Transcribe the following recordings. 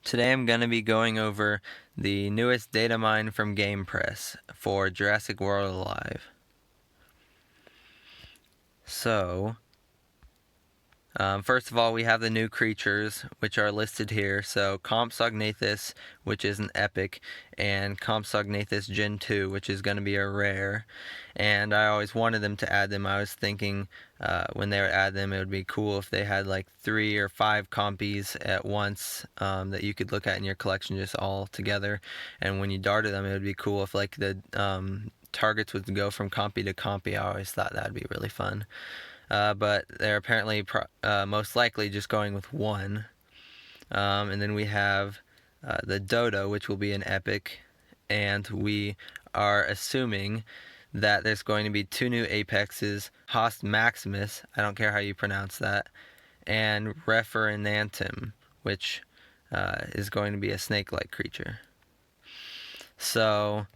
Today I'm going to be going over the newest Datamine from Game Press for Jurassic World Alive. So, first of all, we have the new creatures, which are listed here. So, Compsognathus, which is an epic, and Compsognathus Gen 2, which is going to be a rare. And I always wanted them to add them. I was thinking when they would add them, it would be cool if they had like 3 or 5 compies at once that you could look at in your collection just all together. And when you darted them, it would be cool if like the targets would go from compy to compy. I always thought that would be really fun. But they're apparently most likely just going with one. And then we have the Dodo, which will be an epic, and we are assuming that there's going to be 2 new apexes, Host Maximus, I don't care how you pronounce that, and Referenantum, which is going to be a snake-like creature. So,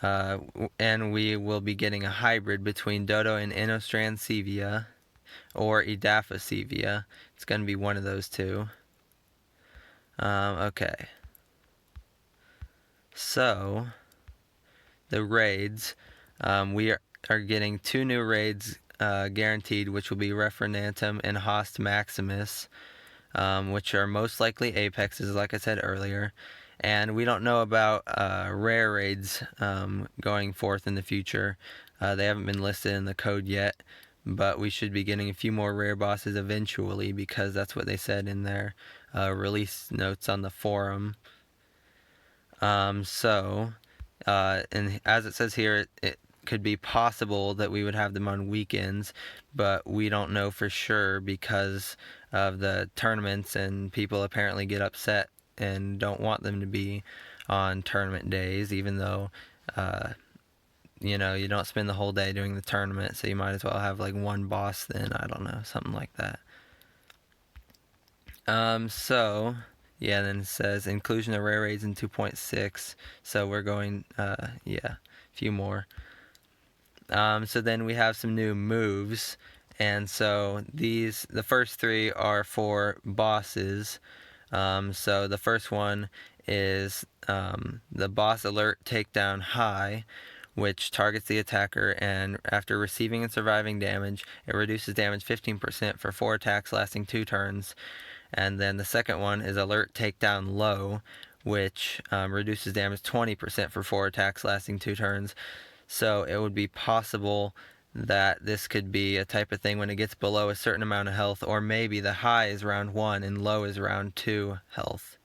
and we will be getting a hybrid between Dodo and Inostransevia or Edaphosevia. It's going to be one of those two. Okay. So, the raids, we are getting 2 new raids guaranteed, which will be Referenantum and Host Maximus, which are most likely apexes, like I said earlier. And we don't know about rare raids going forth in the future. They haven't been listed in the code yet, but we should be getting a few more rare bosses eventually because that's what they said in their release notes on the forum. And as it says here, it could be possible that we would have them on weekends, but we don't know for sure because of the tournaments, and people apparently get upset and don't want them to be on tournament days, even though you don't spend the whole day doing the tournament, so you might as well have like one boss then. I don't know, something like that. Yeah, then it says inclusion of rare raids in 2.6, so we're going a few more. So then we have some new moves, and so the first 3 are for bosses. So the first one is the boss alert takedown high, which targets the attacker, and after receiving and surviving damage, it reduces damage 15% for 4 attacks lasting 2 turns. And then the second one is alert takedown low, which reduces damage 20% for 4 attacks lasting 2 turns. So it would be possible that this could be a type of thing when it gets below a certain amount of health, or maybe the high is round 1 and low is round 2 health.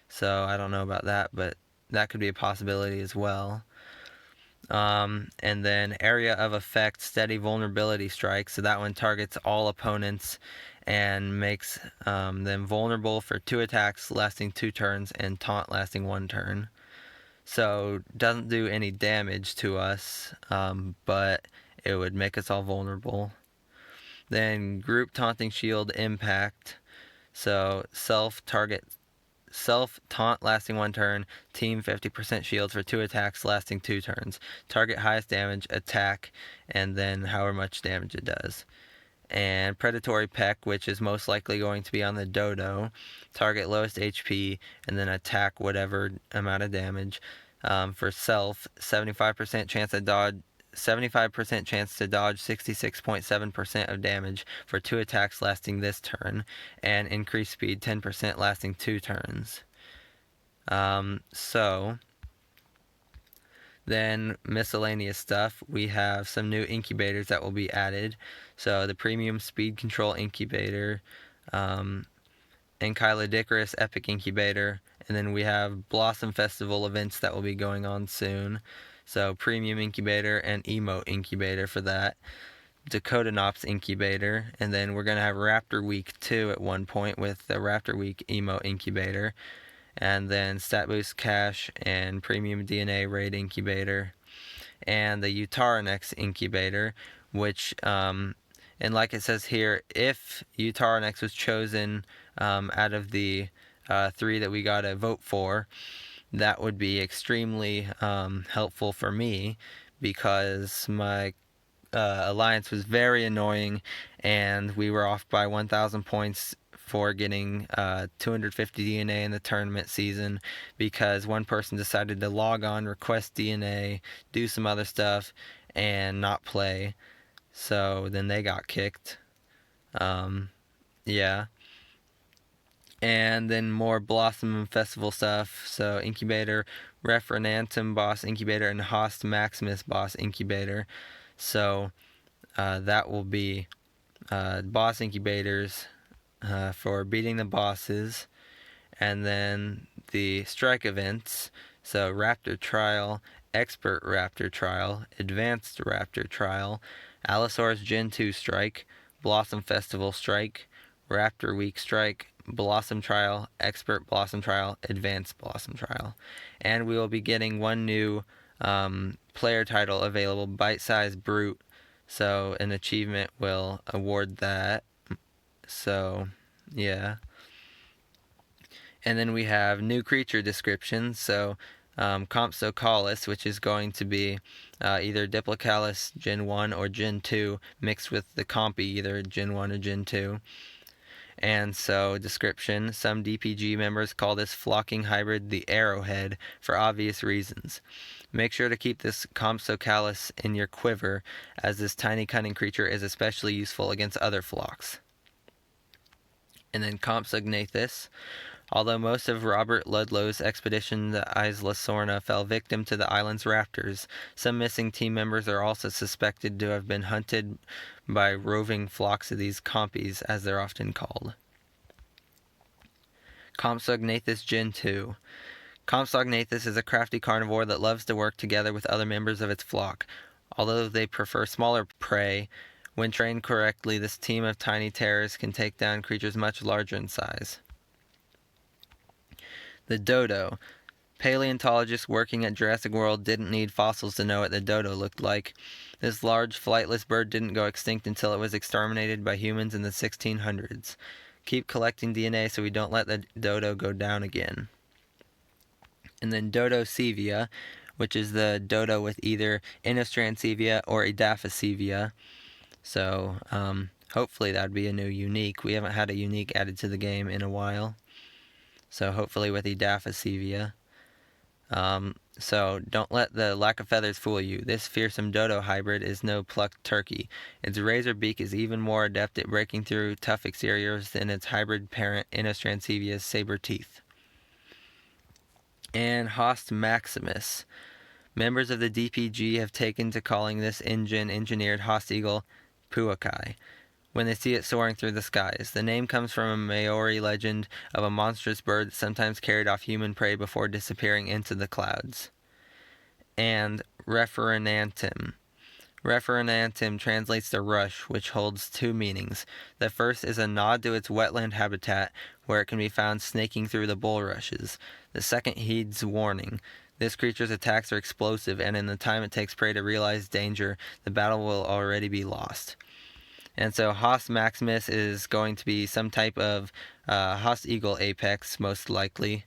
So I don't know about that, but that could be a possibility as well. And then area of effect, steady vulnerability strike. So that one targets all opponents and makes them vulnerable for 2 attacks lasting 2 turns and taunt lasting 1 turn. So doesn't do any damage to us, but it would make us all vulnerable. Then group taunting shield impact. So self taunt lasting 1 turn, team 50% shields for 2 attacks lasting 2 turns. Target highest damage, attack, and then however much damage it does. And predatory peck, which is most likely going to be on the Dodo. Target lowest HP and then attack whatever amount of damage. For self, 75% chance to dodge 66.7% of damage for 2 attacks lasting this turn, and increased speed 10% lasting 2 turns. Then miscellaneous stuff, we have some new incubators that will be added. So the premium speed control incubator, Ankylodicarus epic incubator, and then we have Blossom Festival events that will be going on soon. So premium incubator and emote incubator for that. Dakotanops incubator, and then we're going to have Raptor Week 2 at one point with the Raptor Week emote incubator. And then Stat Boost Cache and Premium DNA Raid Incubator, and the Utaranex Incubator, which, and like it says here, if Utaranex was chosen out of the 3 that we got to vote for, that would be extremely helpful for me because my alliance was very annoying and we were off by 1,000 points for getting 250 DNA in the tournament season because one person decided to log on, request DNA, do some other stuff, and not play. So then they got kicked. Yeah. And then more Blossom Festival stuff. So Incubator, Referenantum Boss Incubator, and Host Maximus Boss Incubator. So that will be boss incubators for beating the bosses. And then the strike events. So Raptor Trial, Expert Raptor Trial, Advanced Raptor Trial, Allosaurus Gen 2 Strike, Blossom Festival Strike, Raptor Week Strike, Blossom Trial, Expert Blossom Trial, Advanced Blossom Trial. And we will be getting one new player title available, Bite Size Brute. So an achievement will award that. So, yeah. And then we have new creature descriptions. So Compsocalus, which is going to be either Diplocalus Gen 1 or Gen 2 mixed with the Compy, either Gen 1 or Gen 2. And so, description, some DPG members call this flocking hybrid the Arrowhead for obvious reasons. Make sure to keep this Compsocalus in your quiver, as this tiny cunning creature is especially useful against other flocks. And then Compsognathus. Although most of Robert Ludlow's expedition to Isla Sorna fell victim to the island's raptors, some missing team members are also suspected to have been hunted by roving flocks of these compies, as they're often called. Compsognathus Gen 2. Compsognathus is a crafty carnivore that loves to work together with other members of its flock. Although they prefer smaller prey, when trained correctly, this team of tiny terrors can take down creatures much larger in size. The dodo. Paleontologists working at Jurassic World didn't need fossils to know what the dodo looked like. This large, flightless bird didn't go extinct until it was exterminated by humans in the 1600s. Keep collecting DNA so we don't let the dodo go down again. And then Dodosevia, which is the dodo with either Inostransevia or Edaphisevia. So hopefully that would be a new unique. We haven't had a unique added to the game in a while. So hopefully with Edaphisevia. So don't let the lack of feathers fool you. This fearsome dodo hybrid is no plucked turkey. Its razor beak is even more adept at breaking through tough exteriors than its hybrid parent Inostransevia's saber teeth. And Host Maximus. Members of the DPG have taken to calling this engineered Host eagle Puakai when they see it soaring through the skies. The name comes from a Maori legend of a monstrous bird that sometimes carried off human prey before disappearing into the clouds. And Referenantum. Referenantum translates to rush, which holds two meanings. The first is a nod to its wetland habitat, where it can be found snaking through the bulrushes. The second heeds warning. This creature's attacks are explosive, and in the time it takes prey to realize danger, the battle will already be lost. And so Host Maximus is going to be some type of Host Eagle Apex, most likely.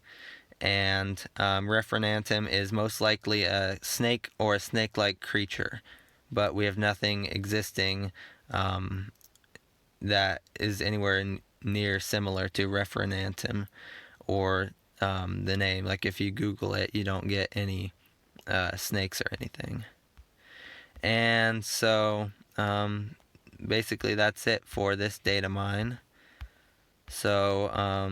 And Referenantum is most likely a snake or a snake-like creature. But we have nothing existing that is anywhere near similar to Referenantum or the name. Like if you Google it, you don't get any snakes or anything. And so basically that's it for this data mine. So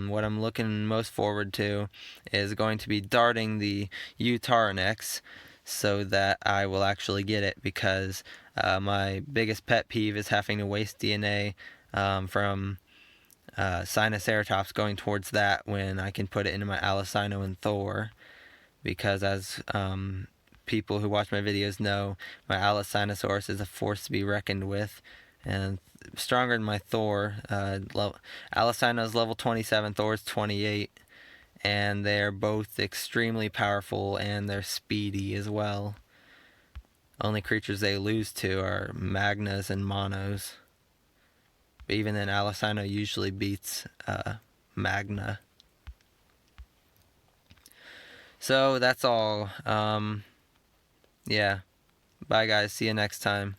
what I'm looking most forward to is going to be darting the Utaranex so that I will actually get it, because my biggest pet peeve is having to waste DNA from Sinoceratops going towards that when I can put it into my Allosaino and Thor, because as people who watch my videos know, my Allosinosaurus is a force to be reckoned with, and stronger than my Thor. Allosino is level 27, Thor is 28, and they're both extremely powerful, and they're speedy as well. Only creatures they lose to are Magnas and Monos. But even then, Allosino usually beats Magna. So that's all. Yeah. Bye guys. See you next time.